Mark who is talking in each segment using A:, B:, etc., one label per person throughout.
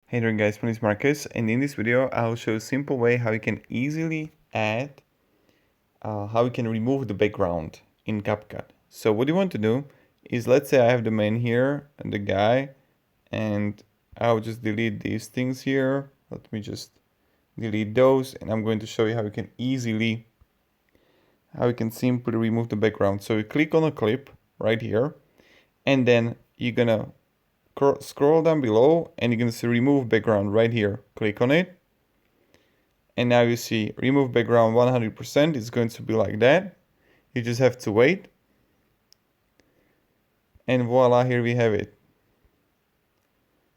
A: Hey there guys, my name is Marcus, and in this video I'll show a simple way how you can easily add, how you can remove the background in CapCut. So what you want to do is, let's say I have the man here and the guy, and I'll just delete these things here. Let me just delete those, and I'm going to show you how you can simply remove the background. So you click on a clip right here, and then you're gonna scroll down below and you're going to see remove background right here. Click on it. And now you see remove background 100%. It's going to be like that. You just have to wait. And voila, here we have it.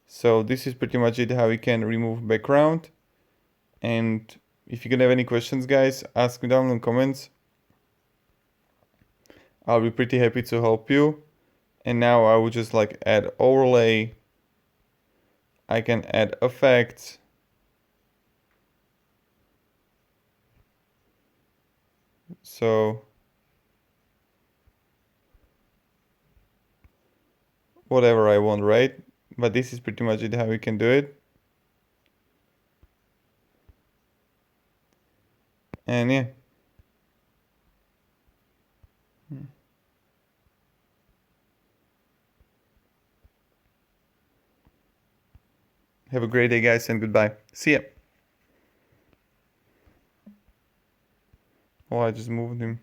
A: So this is pretty much it, how you can remove background. And if you're going to have any questions, guys, ask me down in the comments. I'll be pretty happy to help you. And now I would just like add overlay. I can add effects. So whatever I want, right? But this is pretty much it, how we can do it. And yeah. Have a great day, guys, and goodbye. See ya. Oh, I just moved him.